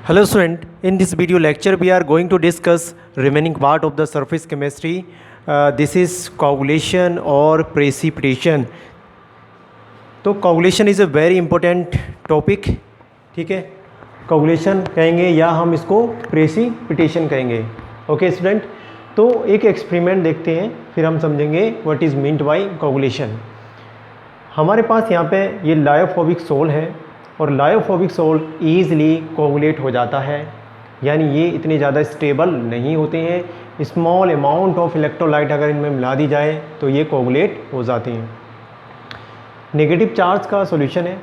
Hello student, in this video lecture we are going to discuss remaining part of the surface chemistry. This is coagulation or precipitation. तो coagulation is a very important topic. ठीक है, coagulation कहेंगे या हम इसको precipitation कहेंगे. Okay student, तो एक एक्सपेरिमेंट देखते हैं फिर हम समझेंगे what is meant by coagulation. हमारे पास यहाँ पे ये लायोफोबिक सोल है और लायोफोबिक सोल ईज़िली कोगुलेट हो जाता है, यानी ये इतने ज़्यादा स्टेबल नहीं होते हैं. स्मॉल अमाउंट ऑफ इलेक्ट्रोलाइट अगर इनमें मिला दी जाए तो ये कोगुलेट हो जाते हैं. नेगेटिव चार्ज का सॉल्यूशन है.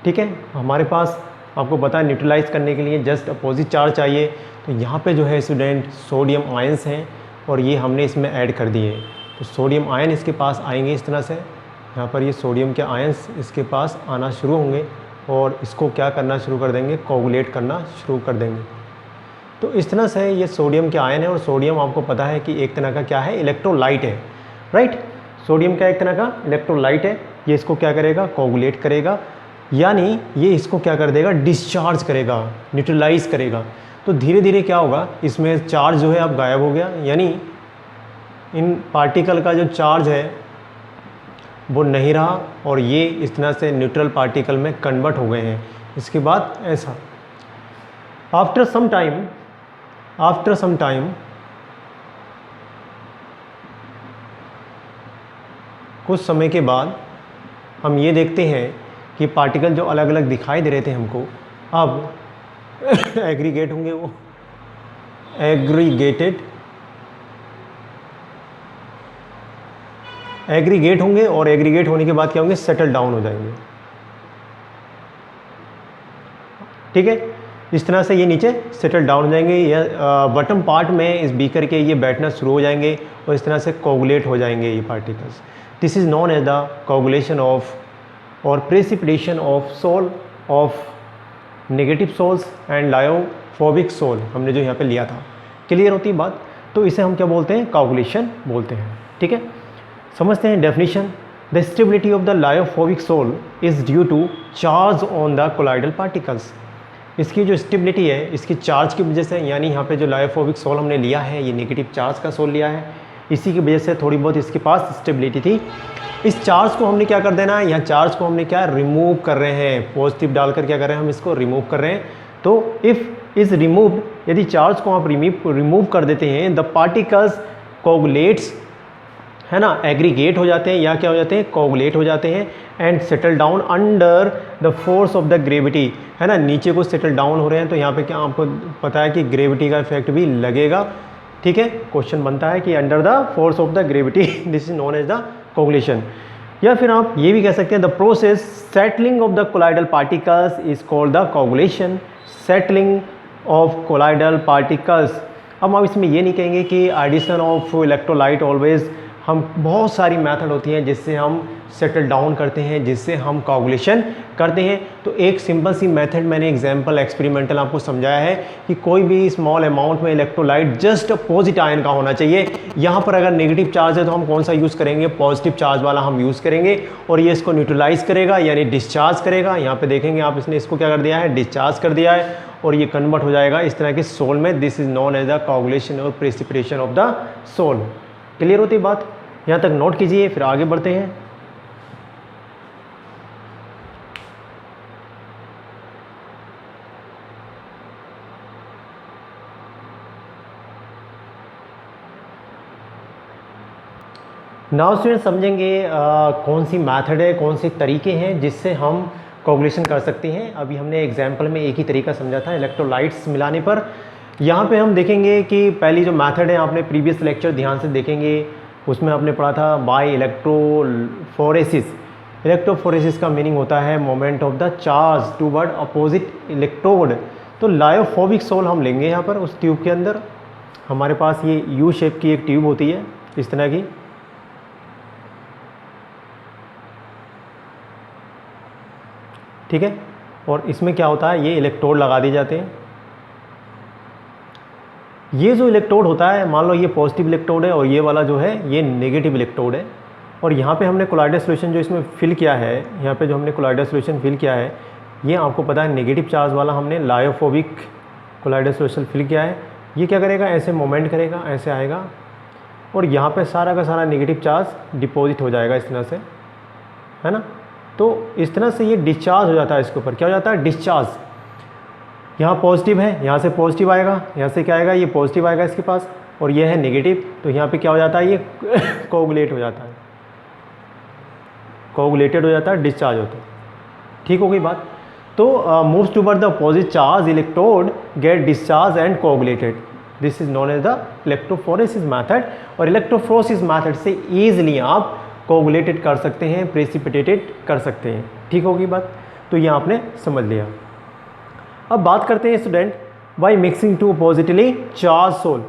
ठीक है, हमारे पास आपको पता है न्यूट्रलाइज करने के लिए जस्ट अपोजिट चार्ज चाहिए. तो यहाँ पे जो है स्टूडेंट सोडियम आयंस हैं और ये हमने इसमें ऐड कर दिए. तो सोडियम आयन इसके पास आएंगे इस तरह से, यहाँ पर ये सोडियम के आयंस इसके पास आना शुरू होंगे और इसको क्या करना शुरू कर देंगे, कोगुलेट करना शुरू कर देंगे. तो इस तरह से ये सोडियम के आयन है और सोडियम आपको पता है कि एक तरह का क्या है, इलेक्ट्रोलाइट है. राइट, सोडियम का एक तरह का इलेक्ट्रोलाइट है. ये इसको क्या करेगा, कोगुलेट करेगा, यानी ये इसको क्या कर देगा, डिस्चार्ज करेगा, न्यूट्रलाइज करेगा. तो धीरे धीरे क्या होगा, इसमें चार्ज जो है अब गायब हो गया, यानी इन पार्टिकल का जो चार्ज है वो नहीं रहा और ये इस तरह से न्यूट्रल पार्टिकल में कन्वर्ट हो गए हैं. इसके बाद ऐसा आफ्टर सम टाइम कुछ समय के बाद हम ये देखते हैं कि पार्टिकल जो अलग अलग दिखाई दे रहे थे हमको अब एग्रीगेट होंगे, वो एग्रीगेट होंगे और एग्रीगेट होने के बाद क्या होंगे, सेटल डाउन हो जाएंगे. ठीक है, इस तरह से ये नीचे सेटल डाउन हो जाएंगे या बॉटम पार्ट में इस बीकर के ये बैठना शुरू हो जाएंगे और इस तरह से कोगुलेट हो जाएंगे ये particles. This is known as the coagulation of और precipitation of sol of negative sols and lyophobic sol, हमने जो यहाँ पे लिया था. क्लियर होती बात. तो इसे हम क्या बोलते हैं, कोगुलेशन बोलते हैं. ठीक है, समझते हैं definition. The stability of the lyophobic sol is due to charge on the colloidal particles. इसकी जो स्टेबिलिटी है इसकी चार्ज की वजह से, यानी यहाँ पे जो लायोफोबिक सोल हमने लिया है ये नेगेटिव चार्ज का सोल लिया है, इसी की वजह से थोड़ी बहुत इसके पास स्टेबिलिटी थी. इस चार्ज को हमने क्या कर देना है, यहाँ चार्ज को हमने क्या रिमूव कर रहे हैं, पॉजिटिव डालकर क्या कर रहे हैं, हम इसको रिमूव कर रहे हैं. तो इफ़ इज़ रिमूव्ड, यदि चार्ज को आप रिमूव कर देते हैं, द पार्टिकल्स कोगुलेट्स, है ना, एग्रीगेट हो जाते हैं या क्या हो जाते हैं, कोगुलेट हो जाते हैं and settle down under the force of the gravity, है ना, नीचे को सेटल डाउन हो रहे हैं. तो यहाँ पे क्या आपको पता है कि ग्रेविटी का इफेक्ट भी लगेगा. ठीक है, क्वेश्चन बनता है कि under the force of the gravity, this is known as the coagulation. या फिर आप ये भी कह सकते हैं the process settling of the colloidal particles is called the coagulation. Settling of colloidal particles. अब हम इसमें ये नहीं कहेंगे कि एडिशन ऑफ इलेक्ट्रोलाइट ऑलवेज, हम बहुत सारी मेथड होती हैं जिससे हम सेटल डाउन करते हैं, जिससे हम कोगुलेशन करते हैं. तो एक सिंपल सी मेथड मैंने एग्जांपल एक्सपेरिमेंटल आपको समझाया है कि कोई भी स्मॉल अमाउंट में इलेक्ट्रोलाइट जस्ट अपोजिट आयन का होना चाहिए. यहाँ पर अगर नेगेटिव चार्ज है तो हम कौन सा यूज़ करेंगे, पॉजिटिव चार्ज वाला हम यूज़ करेंगे और ये इसको न्यूट्रलाइज करेगा यानी डिस्चार्ज करेगा. यहाँ पे देखेंगे आप, इसने इसको क्या कर दिया है, डिस्चार्ज कर दिया है और ये कन्वर्ट हो जाएगा इस तरह के सोल में. This is known as the coagulation और precipitation of the sol. Clear होती बात, यहाँ तक नोट कीजिए, फिर आगे बढ़ते हैं. नाउ स्टूडेंट समझेंगे कौन सी मेथड है, कौन से तरीके हैं जिससे हम कोगुलेशन कर सकते हैं. अभी हमने एग्जाम्पल में एक ही तरीका समझा था इलेक्ट्रोलाइट्स मिलाने पर. यहाँ पे हम देखेंगे कि पहली जो मेथड है, आपने प्रीवियस लेक्चर ध्यान से देखेंगे, उसमें आपने पढ़ा था बाय इलेक्ट्रोफोरेसिस. इलेक्ट्रोफोरेसिस का मीनिंग होता है moment of the charge toward opposite electrode. तो लायोफोबिक सोल हम लेंगे यहाँ पर. उस ट्यूब के अंदर हमारे पास ये यू शेप की एक ट्यूब होती है इस तरह की. ठीक है, और इसमें क्या होता है, ये इलेक्ट्रोड लगा दिए जाते हैं. ये जो इलेक्ट्रोड होता है, मान लो ये पॉजिटिव इलेक्ट्रोड है और ये वाला जो है ये नेगेटिव इलेक्ट्रोड है. और यहाँ पे हमने कोलाइडल सॉल्यूशन जो इसमें फिल किया है, यहाँ पे जो हमने कोलाइडल सॉल्यूशन फिल किया है, ये आपको पता है नेगेटिव चार्ज वाला हमने लायोफोबिक कोलाइडल सोल्यूशन फिल किया है, ये क्या करेगा, ऐसे मोमेंट करेगा, ऐसे आएगा और यहाँ पे सारा का सारा नेगेटिव चार्ज डिपॉजिट हो जाएगा इस तरह से, है ना। तो इस तरह से ये डिस्चार्ज हो जाता है, इसके ऊपर क्या हो जाता है, डिस्चार्ज। यहाँ पॉजिटिव है, यहाँ से पॉजिटिव आएगा, यहाँ से क्या आएगा, ये पॉजिटिव आएगा इसके पास, और ये है नेगेटिव, तो यहाँ पे क्या हो जाता है, ये कोगुलेट हो जाता है, कोगुलेटेड हो जाता है, डिस्चार्ज होता है। ठीक हो गई बात। तो moves toward the opposite charge, electrode get discharge and coagulated, this is known as the electrophoresis method. और इलेक्ट्रोफोरेसिस मेथड से ईजिली आप कोगुलेटेड कर सकते हैं, प्रेसिपिटेटेड कर सकते हैं। ठीक होगी बात। तो ये आपने समझ लिया। अब बात करते हैं student, by mixing two positively charge sol.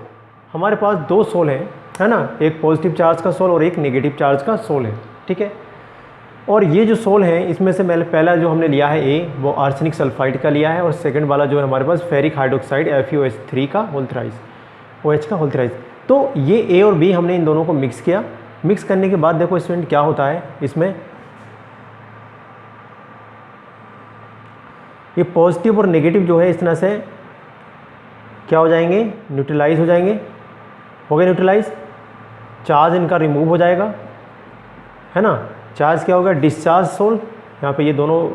हमारे पास दो सोल हैं, है ना, एक पॉजिटिव चार्ज का सोल और एक नेगेटिव चार्ज का सोल है। ठीक है, और ये जो सोल है इसमें से पहला जो हमने लिया है ए, वो आर्सेनिक सल्फाइड का लिया है, और सेकंड वाला जो है हमारे पास फेरिक हाइड्रोक्साइड FeOH3 का होल थ्राइस, OH का होल थ्राइस। तो ये ए और बी हमने इन दोनों को मिक्स किया। मिक्स करने के बाद देखो स्टूडेंट क्या होता है, इसमें ये पॉजिटिव और नेगेटिव जो है इस तरह से क्या हो जाएंगे, न्यूट्रलाइज हो जाएंगे, हो गए न्यूट्रलाइज, चार्ज इनका रिमूव हो जाएगा, है ना। चार्ज क्या होगा, डिस्चार्ज सोल, यहाँ पे ये दोनों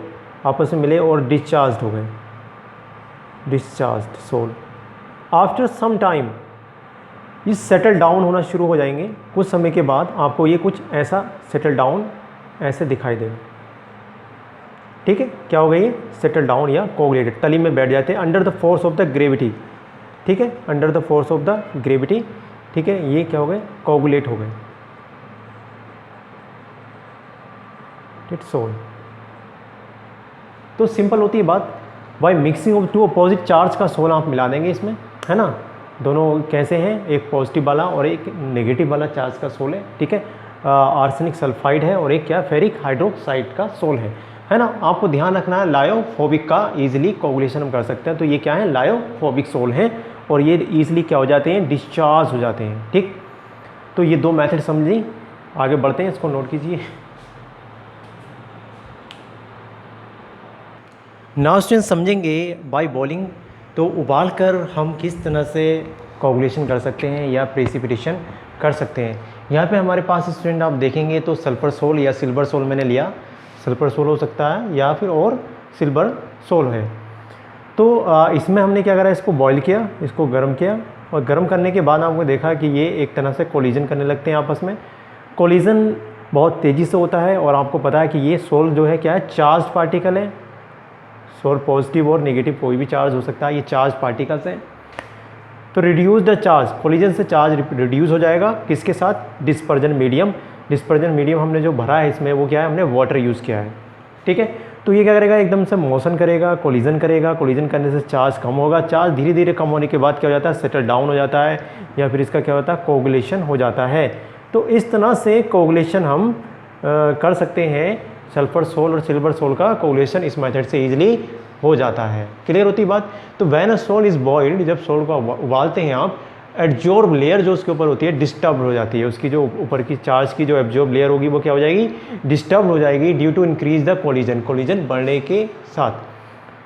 आपस में मिले और डिस्चार्ज हो गए, discharge sol. After some time ये सेटल डाउन होना शुरू हो जाएंगे, कुछ समय के बाद आपको ये कुछ ऐसा सेटल डाउन ऐसे दिखाई देगा। ठीक है, क्या हो गई, ये सेटल डाउन या कोगुलेटेड, तली में बैठ जाते हैं under the force of the gravity. ठीक है, under the force of the gravity. ठीक है, ये क्या हो गए, कोगुलेट हो गए, सोल। तो सिंपल होती है बात, by mixing of two opposite charge का सोल आप मिला देंगे इसमें, है ना। दोनों कैसे हैं, एक पॉजिटिव वाला और एक नेगेटिव वाला चार्ज का सोल है। ठीक है, आर्सेनिक सल्फाइड है और एक क्या, फेरिक हाइड्रोक्साइड का सोल है ना। आपको ध्यान रखना है, लायोफोबिक का इजीली कोगुलेशन हम कर सकते हैं। तो ये क्या है, लायोफोबिक सोल हैं और ये इजीली क्या हो जाते हैं, डिस्चार्ज हो जाते हैं। ठीक, तो ये दो मेथड समझी, आगे बढ़ते हैं, इसको नोट कीजिए। नाउ स्टूडेंट समझेंगे बाय बॉइलिंग, तो उबाल कर हम किस तरह से कोगुलेशन कर सकते हैं या प्रेसिपिटेशन कर सकते हैं। यहाँ पे हमारे पास स्टूडेंट आप देखेंगे तो सल्फर सोल या सिल्वर सोल मैंने लिया, सल्फर सोल हो सकता है या फिर और सिल्वर सोल है। तो इसमें हमने क्या करा, इसको बॉईल किया, इसको गर्म किया, और गर्म करने के बाद आपको देखा कि ये एक तरह से कोलिजन करने लगते हैं आपस में। कोलिजन बहुत तेज़ी से होता है और आपको पता है कि ये सोल जो है क्या है, चार्ज पार्टिकल है। सोल पॉजिटिव और नेगेटिव कोई भी चार्ज हो सकता है, ये चार्ज पार्टिकल्स हैं। तो रिड्यूस द चार्ज, कोलिजन से चार्ज रिड्यूस हो जाएगा, किसके साथ, डिस्पर्जन मीडियम। डिस्पर्जन मीडियम हमने जो भरा है इसमें वो क्या है, हमने वाटर यूज़ किया है। ठीक है, तो ये क्या करेगा, एकदम से मोशन करेगा, कोलिजन करेगा, कोलिजन करने से चार्ज कम होगा, चार्ज धीरे धीरे कम होने के बाद क्या हो जाता है, सेटल डाउन हो जाता है, या फिर इसका क्या होता है, कोगुलेशन हो जाता है। तो इस तरह से कोगुलेशन हम कर सकते हैं, सल्फर सोल और सिल्वर सोल का कोगुलेशन इस मेथड से ईजिली हो जाता है। क्लियर होती बात। तो when a sol is boiled, जब सोल को उबालते हैं आप, एब्जॉर्ब लेयर जो उसके ऊपर होती है डिस्टर्ब हो जाती है, उसकी जो ऊपर की चार्ज की जो एब्जॉर्ब लेयर होगी वो क्या हो जाएगी, डिस्टर्ब हो जाएगी, due to increase the collision, collision बढ़ने के साथ।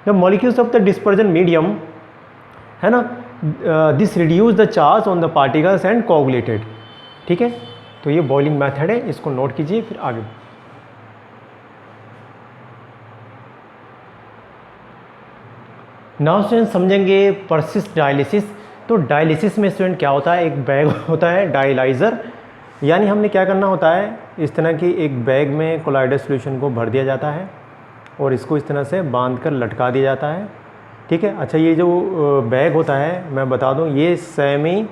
The molecules of the dispersion medium, है ना, this reduce the charge on the particles and coagulated. ठीक है, तो ये बॉइलिंग मेथड है, इसको नोट कीजिए, फिर आगे। नाउ स्टूडेंट समझेंगे परसिस्ट डायलिसिस। तो डायलिसिस में स्टूडेंट क्या होता है, एक बैग होता है डायलाइज़र, यानी हमने क्या करना होता है, इस तरह की एक बैग में कोलाइडल सॉल्यूशन को भर दिया जाता है और इसको इस तरह से बांध कर लटका दिया जाता है। ठीक है, अच्छा ये जो बैग होता है मैं बता दूं, ये सेमी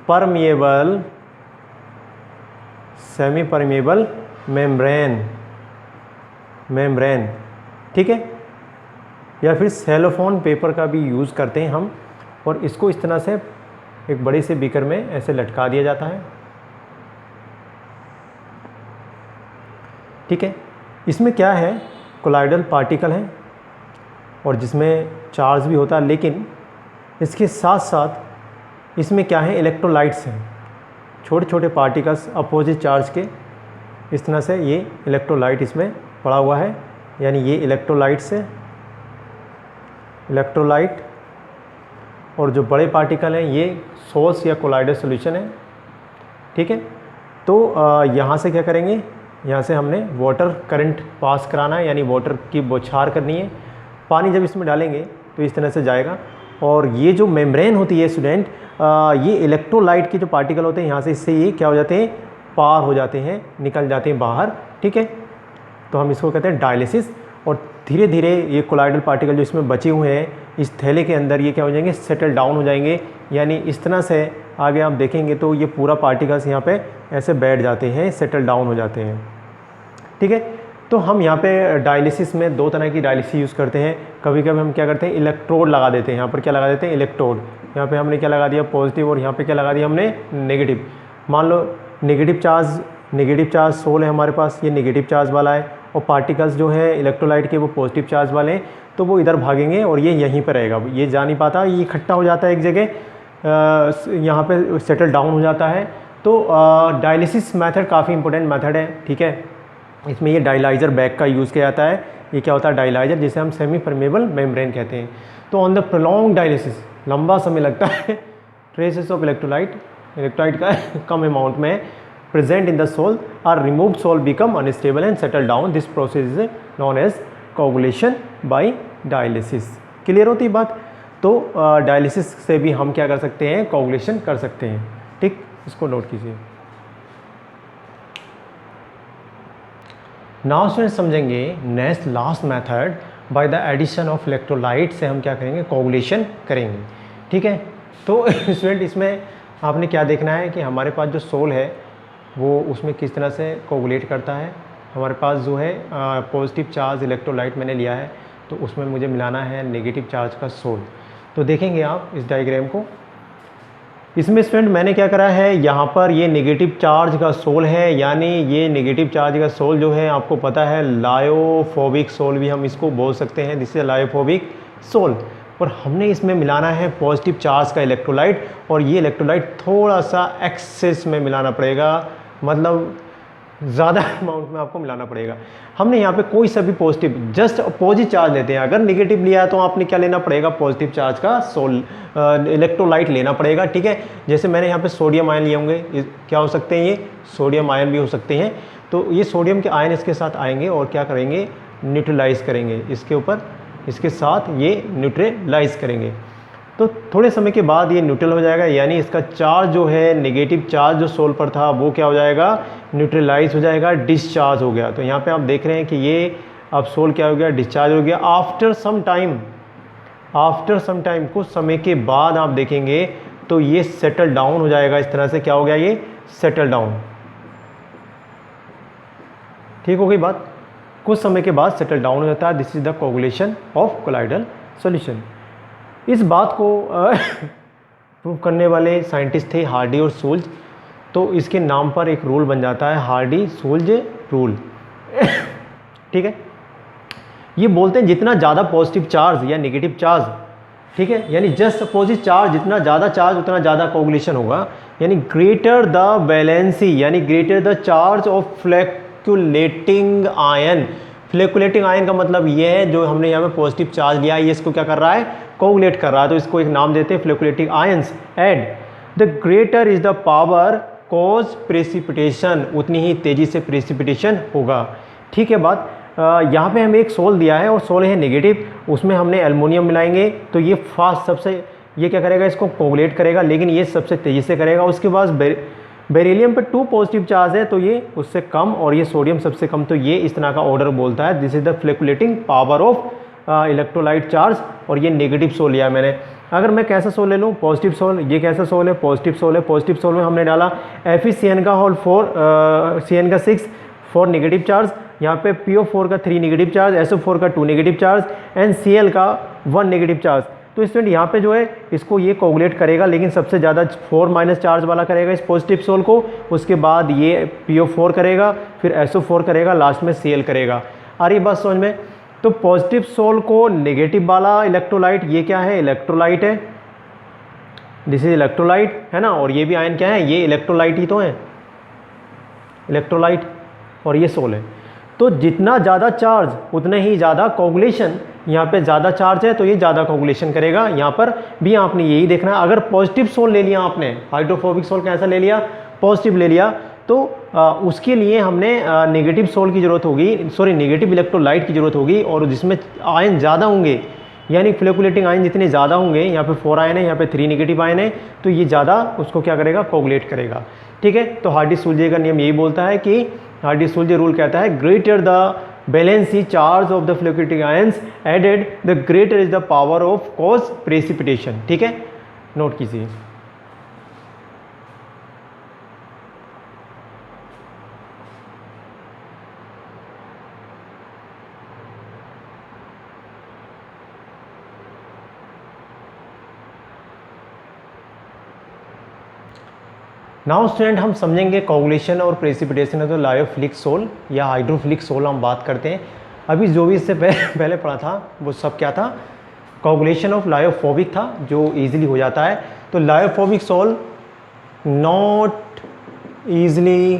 परमिएबल मेम्ब्रेन, ठीक है, या फिर सेलोफोन पेपर का भी यूज़ करते हैं हम, और इसको इस तरह से एक बड़े से बीकर में ऐसे लटका दिया जाता है। ठीक है, इसमें क्या है, कोलाइडल पार्टिकल हैं और जिसमें चार्ज भी होता है, लेकिन इसके साथ साथ इसमें क्या है, इलेक्ट्रोलाइट्स हैं, छोटे छोटे पार्टिकल्स अपोजिट चार्ज के। इस तरह से ये इलेक्ट्रोलाइट इसमें पड़ा हुआ है, यानी ये इलेक्ट्रोलाइट्स है, इलेक्ट्रोलाइट और जो बड़े पार्टिकल हैं ये सोर्स या कोलाइडल सॉल्यूशन है। ठीक है, तो यहाँ से क्या करेंगे, यहाँ से हमने वाटर करंट पास कराना है, यानी वाटर की बौछार करनी है। पानी जब इसमें डालेंगे तो इस तरह से जाएगा, और ये जो मेम्ब्रेन होती है स्टूडेंट, ये इलेक्ट्रोलाइट के जो पार्टिकल होते हैं यहाँ से, इससे ये क्या हो जाते हैं, पार हो जाते हैं, निकल जाते हैं बाहर। ठीक है, तो हम इसको कहते हैं डायलिसिस। और धीरे धीरे ये कोलाइडल पार्टिकल जो इसमें बचे हुए हैं इस थैले के अंदर, ये क्या हो जाएंगे, सेटल डाउन हो जाएंगे। यानी इस तरह से आगे आप देखेंगे तो ये पूरा पार्टिकल्स यहाँ पे ऐसे बैठ जाते हैं, सेटल डाउन हो जाते हैं। ठीक है, तो हम यहाँ पे डायलिसिस में दो तरह की डायलिसिस यूज़ करते हैं। कभी कभी हम क्या करते हैं, इलेक्ट्रोड लगा देते हैं। यहाँ पर क्या लगा देते हैं, इलेक्ट्रोड। यहाँ पे हमने क्या लगा दिया, पॉजिटिव, और यहाँ पे क्या लगा दिया हमने, नेगेटिव। मान लो नेगेटिव चार्ज सोल है हमारे पास, ये नेगेटिव चार्ज वाला है, और पार्टिकल्स जो हैं इलेक्ट्रोलाइट के वो पॉजिटिव चार्ज वाले हैं, तो वो इधर भागेंगे और ये यहीं पर रहेगा, ये जा नहीं पाता, ये इकट्ठा हो जाता है एक जगह, यहाँ पे सेटल डाउन हो जाता है। तो डायलिसिस मेथड काफ़ी इंपॉर्टेंट मेथड है। ठीक है, इसमें ये डायलाइजर बैग का यूज़ किया जाता है। ये क्या होता है, डायलाइजर, जिसे हम सेमी परमेबल मेम्ब्रेन कहते हैं। तो ऑन द प्रोलॉन्ग डायलिसिस, लंबा समय लगता है, ट्रेसेस ऑफ इलेक्ट्रोलाइट का कम अमाउंट में present in the soil or removed soil become unstable and settle down. This process is known as coagulation by dialysis. Clear होती बात? तो डायलिसिस से भी हम क्या कर सकते हैं, कोगुलेशन कर सकते हैं। ठीक, इसको नोट कीजिए। नाउ स्टूडेंट समझेंगे next last method, by the addition of electrolyte से हम क्या करेंगे, कोगुलेशन करेंगे। ठीक है, तो स्टूडेंट इसमें आपने क्या देखना है कि हमारे पास जो सोल है वो उसमें किस तरह से कोगुलेट करता है। हमारे पास जो है पॉजिटिव चार्ज इलेक्ट्रोलाइट मैंने लिया है, तो उसमें मुझे मिलाना है नेगेटिव चार्ज का सोल। तो देखेंगे आप इस डायग्राम को, इसमें स्टूडेंट मैंने क्या करा है, यहाँ पर ये नेगेटिव चार्ज का सोल है, यानी ये नेगेटिव चार्ज का सोल जो है आपको पता है लायोफोबिक सोल भी हम इसको बोल सकते हैं, जिससे लायोफोबिक सोल। और हमने इसमें मिलाना है पॉजिटिव चार्ज का इलेक्ट्रोलाइट, और ये इलेक्ट्रोलाइट थोड़ा सा एक्सेस में मिलाना पड़ेगा, मतलब ज़्यादा अमाउंट में आपको मिलाना पड़ेगा। हमने यहाँ पे कोई सा भी पॉजिटिव, जस्ट अपोजिट चार्ज लेते हैं। अगर नेगेटिव लिया है तो आपने क्या लेना पड़ेगा, पॉजिटिव चार्ज का सोल इलेक्ट्रोलाइट लेना पड़ेगा। ठीक है, जैसे मैंने यहाँ पे सोडियम आयन लिए होंगे, क्या हो सकते हैं, ये सोडियम आयन भी हो सकते हैं। तो ये सोडियम के आयन इसके साथ आएंगे और क्या करेंगे, न्यूट्रलाइज करेंगे, इसके ऊपर इसके साथ ये न्यूट्रलाइज करेंगे। तो थोड़े समय के बाद ये न्यूट्रल हो जाएगा, यानी इसका चार्ज जो है, नेगेटिव चार्ज जो सोल पर था वो क्या हो जाएगा, न्यूट्रलाइज हो जाएगा, डिस्चार्ज हो गया। तो यहाँ पे आप देख रहे हैं कि ये अब सोल क्या हो गया, डिस्चार्ज हो गया। आफ्टर सम टाइम कुछ समय के बाद आप देखेंगे तो ये सेटल डाउन हो जाएगा। इस तरह से क्या हो गया, ये सेटल डाउन। ठीक हो गई बात, कुछ समय के बाद सेटल डाउन हो जाता है। This is the coagulation of colloidal solution. इस बात को प्रूव करने वाले साइंटिस्ट थे हार्डी और सोल्ज। तो इसके नाम पर एक रूल बन जाता है, हार्डी सोल्ज रूल। ठीक है, ये बोलते हैं जितना ज़्यादा पॉजिटिव चार्ज या नेगेटिव चार्ज, ठीक है, यानी जस्ट अपोजिट चार्ज, जितना ज़्यादा चार्ज उतना ज़्यादा कोगुलेशन होगा। यानी ग्रेटर द वैलेंसी, यानी greater the charge of flocculating ion. Flocculating ion का मतलब ये है, जो हमने यहाँ पे पॉजिटिव चार्ज लिया है, ये इसको क्या कर रहा है, कोगुलेट कर रहा है। तो इसको एक नाम देते हैं flocculating ions. And the greater is the power cause precipitation, उतनी ही तेजी से प्रेसिपिटेशन होगा। ठीक है बात, यहाँ पे हमें एक सोल दिया है और सोल है नेगेटिव, उसमें हमने एल्युमिनियम मिलाएंगे तो ये फास्ट सबसे, ये क्या करेगा, इसको कोगुलेट करेगा, लेकिन ये सबसे तेज़ी से करेगा। उसके बाद बेरिलियम पे 2 पॉजिटिव चार्ज है तो ये उससे कम, और ये सोडियम सबसे कम। तो ये इस तरह का ऑर्डर बोलता है, this is the flocculating power of electrolyte charge. और ये नेगेटिव सोल लिया मैंने। अगर मैं कैसा सोल ले लूँ, पॉजिटिव सोल, ये कैसा सोल है, पॉजिटिव सोल है। पॉजिटिव सोल में हमने डाला FeCN का होल 4, CN का 6, 4 नेगेटिव चार्ज, यहाँ पे PO4 का 3 नेगेटिव चार्ज, SO4 का 2 नेगेटिव चार्ज एंड Cl का 1 नेगेटिव चार्ज। तो स्टूडेंट यहाँ पे जो है इसको ये कोगुलेट करेगा, लेकिन सबसे ज़्यादा 4- चार्ज वाला करेगा इस पॉजिटिव सोल को। उसके बाद ये PO4 करेगा, फिर SO4 करेगा, लास्ट में Cl करेगा। आ रही बात समझ में? तो पॉजिटिव सोल को नेगेटिव वाला इलेक्ट्रोलाइट, ये क्या है, इलेक्ट्रोलाइट है, दिस इज इलेक्ट्रोलाइट है ना। और ये भी आयन क्या है, ये इलेक्ट्रोलाइट ही तो है, इलेक्ट्रोलाइट, और ये सोल है। तो जितना ज़्यादा चार्ज उतना ही ज़्यादा कोगुलेशन, यहाँ पे ज़्यादा चार्ज है तो ये ज़्यादा कोगुलेशन करेगा। यहाँ पर भी आपने यही देखना है। अगर पॉजिटिव सोल ले लिया आपने, हाइड्रोफोबिक सोल कैसा ले लिया, पॉजिटिव ले लिया, तो उसके लिए हमने नेगेटिव सोल की ज़रूरत होगी, सॉरी नेगेटिव इलेक्ट्रोलाइट की ज़रूरत होगी, और जिसमें आयन ज़्यादा होंगे, यानी फ्लोकुलेटिंग आयन जितने ज़्यादा होंगे, यहाँ पे 4 आयन है, यहाँ पे 3 नेगेटिव आयन है, तो ये ज़्यादा उसको क्या करेगा, कोगुलेट करेगा। ठीक है, तो हार्डी-सुलजे का नियम यही बोलता है कि हार्डी-सुलजे रूल कहता है greater the valency charge of the flocculating ions added the greater is the power of cause precipitation. ठीक है, नोट कीजिए। नाउ स्टूडेंट हम समझेंगे कोगुलेशन और प्रेसिपिटेशन है, तो लायोफिलिक सोल या हाइड्रोफिलिक सोल हम बात करते हैं। अभी जो भी इससे पहले पढ़ा था वो सब क्या था, कोगुलेशन ऑफ लायोफोबिक था, जो इजीली हो जाता है। तो lyophobic sol not easily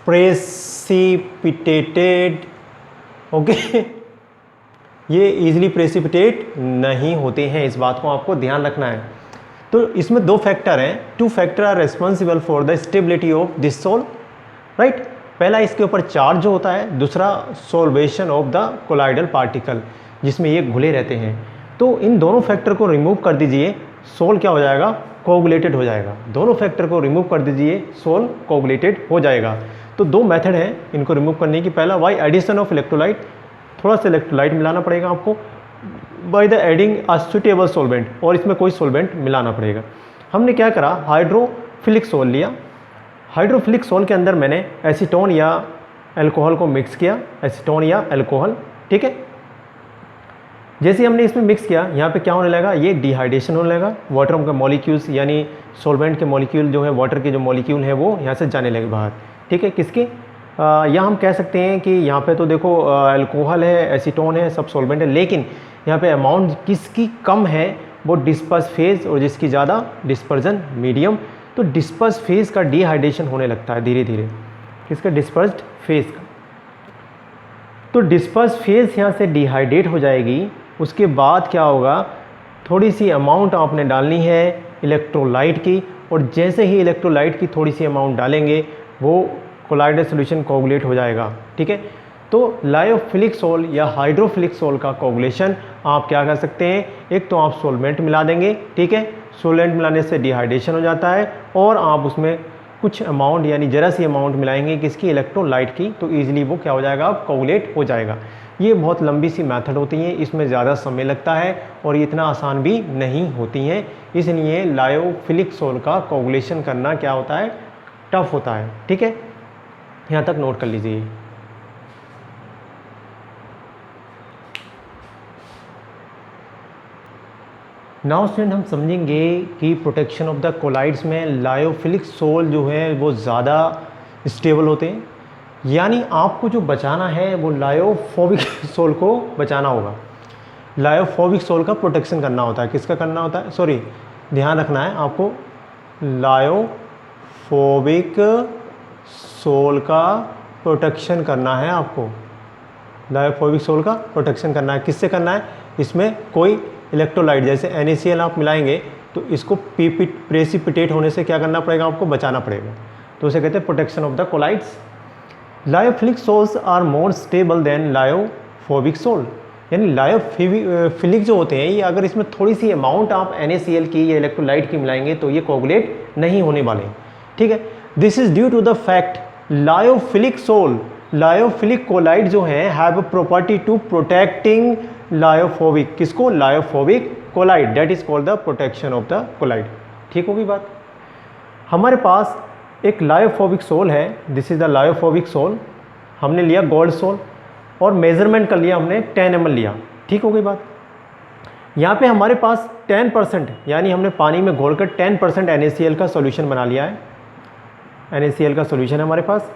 precipitated, okay, ये इजीली प्रेसिपिटेट नहीं होते हैं, इस बात को आपको ध्यान रखना है। तो इसमें 2 फैक्टर हैं, 2 factor are responsible for the stability of this sol, right. पहला इसके ऊपर चार्ज जो होता है, दूसरा solvation of the colloidal particle, जिसमें ये घुले रहते हैं। तो इन दोनों फैक्टर को रिमूव कर दीजिए, सोल क्या हो जाएगा, कोगुलेटेड हो जाएगा। दोनों फैक्टर को रिमूव कर दीजिए, सोल कोगुलेटेड हो जाएगा। तो 2 मेथड हैं इनको रिमूव करने की। पहला बाय एडिशन ऑफ इलेक्ट्रोलाइट, थोड़ा सा इलेक्ट्रोलाइट मिलाना पड़ेगा आपको, by the adding a suitable solvent, और इसमें कोई सोलवेंट मिलाना पड़ेगा। हमने क्या करा, हाइड्रोफिलिक सोल लिया। हाइड्रोफिलिक सोल के अंदर मैंने एसीटोन या अल्कोहल को मिक्स किया, एसीटोन या अल्कोहल। ठीक है, जैसे हमने इसमें मिक्स किया, यहाँ पे क्या होने लगा, ये डिहाइड्रेशन होने लगा। वाटर के मॉलिक्यूल्स यानी सोलवेंट के मॉलिक्यूल जो है, वाटर के जो मॉलिक्यूल हैं वो यहाँ से जाने लगे बाहर। ठीक है, किसके, या हम कह सकते हैं कि यहाँ पे तो देखो अल्कोहल है, एसीटोन है, सब सोलवेंट है, लेकिन यहाँ पे अमाउंट किसकी कम है, वो डिस्पर्स फेज, और जिसकी ज़्यादा डिस्पर्जन मीडियम। तो डिस्पर्स फेज का डिहाइड्रेशन होने लगता है धीरे धीरे, किसका, डिस्पर्स्ड फेज का। तो डिस्पर्स फेज यहाँ से डिहाइड्रेट हो जाएगी। उसके बाद क्या होगा, थोड़ी सी अमाउंट आपने डालनी है इलेक्ट्रोलाइट की, और जैसे ही इलेक्ट्रोलाइट की थोड़ी सी अमाउंट डालेंगे, वो कोलाइडल सोल्यूशन कोगुलेट हो जाएगा। ठीक है, तो लायोफिलिक सोल या हाइड्रोफिलिक सोल का कोगुलेशन आप क्या कर सकते हैं, एक तो आप सोलवेंट मिला देंगे। ठीक है, सोलवेंट मिलाने से डिहाइड्रेशन हो जाता है, और आप उसमें कुछ अमाउंट यानी ज़रा सी अमाउंट मिलाएंगे किसकी, इलेक्ट्रोलाइट की, तो ईजिली वो क्या हो जाएगा, कोगुलेट हो जाएगा। ये बहुत लंबी सी मेथड होती हैं, इसमें ज़्यादा समय लगता है, और ये इतना आसान भी नहीं होती हैं, इसलिए लायोफिलिक सोल का कोगुलेशन करना क्या होता है, टफ होता है। ठीक है, यहाँ तक नोट कर लीजिए। नाउ स्टूडेंट हम समझेंगे कि प्रोटेक्शन ऑफ द कोलाइड्स में लायोफिलिक सोल जो है वो ज़्यादा स्टेबल होते हैं, यानी आपको जो बचाना है वो लायोफोबिक सोल को बचाना होगा। लायोफोबिक सोल का प्रोटेक्शन करना होता है, किसका करना होता है, सॉरी ध्यान रखना है आपको, लायोफोबिक सोल का प्रोटेक्शन करना है आपको, लायोफोबिक सोल का प्रोटेक्शन करना है। किससे करना है, इसमें कोई इलेक्ट्रोलाइट जैसे NaCl आप मिलाएंगे तो इसको प्रेसिपिटेट होने से क्या करना पड़ेगा, आपको बचाना पड़ेगा, तो उसे कहते हैं protection of the colloids. Lyophilic sols are more stable than lyophobic sol, यानी लायोफिलिक जो होते हैं ये अगर इसमें थोड़ी सी अमाउंट आप NaCl की या इलेक्ट्रोलाइट की मिलाएंगे तो ये कोगुलेट नहीं होने वाले। ठीक है, this is due to the fact lyophilic sol, lyophilic colloid जो है have a property to protecting lyophobic, किसको, lyophobic colloid, that is called the protection of the colloid. ठीक होगी बात। हमारे पास एक लायोफोबिक सोल है, this is the lyophobic sol, हमने लिया गोल्ड सोल और मेजरमेंट कर लिया हमने 10 ml लिया। ठीक हो गई बात। यहाँ पे हमारे पास 10% यानी हमने पानी में घोलकर 10% NaCl का सॉल्यूशन बना लिया है, NaCl का सॉल्यूशन है हमारे पास,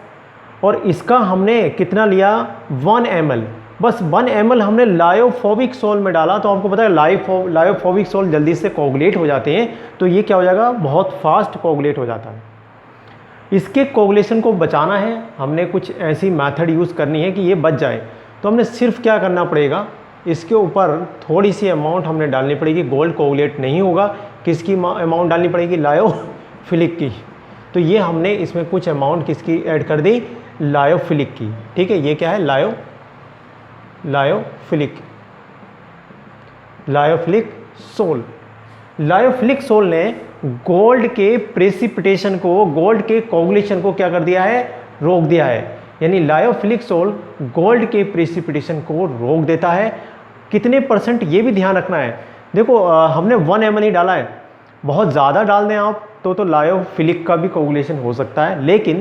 और इसका हमने कितना लिया, 1 ml, बस 1 ml हमने लायोफोबिक सोल में डाला। तो आपको पता है लायोफोबिक सोल जल्दी से कोगुलेट हो जाते हैं, तो ये क्या हो जाएगा, बहुत फास्ट कोगुलेट हो जाता है। इसके कोगुलेशन को बचाना है, हमने कुछ ऐसी मेथड यूज़ करनी है कि ये बच जाए। तो हमने सिर्फ क्या करना पड़ेगा, इसके ऊपर थोड़ी सी अमाउंट हमने डालनी पड़ेगी, गोल्ड कोगुलेट नहीं होगा, किसकी अमाउंट डालनी पड़ेगी, लायोफिलिक की। तो ये हमने इसमें कुछ अमाउंट किसकी ऐड कर दी, लायोफिलिक की। ठीक है, ये क्या है, लायोफिलिक सोल। लायोफिलिक सोल ने गोल्ड के प्रेसिपिटेशन को, गोल्ड के कोगुलेशन को क्या कर दिया है, रोक दिया है। यानी लायोफिलिक सोल गोल्ड के प्रेसिपिटेशन को रोक देता है। कितने परसेंट, ये भी ध्यान रखना है। देखो हमने 1 ml ही डाला है, बहुत ज़्यादा डाल दें आप तो लायोफिलिक का भी कोगुलेशन हो सकता है, लेकिन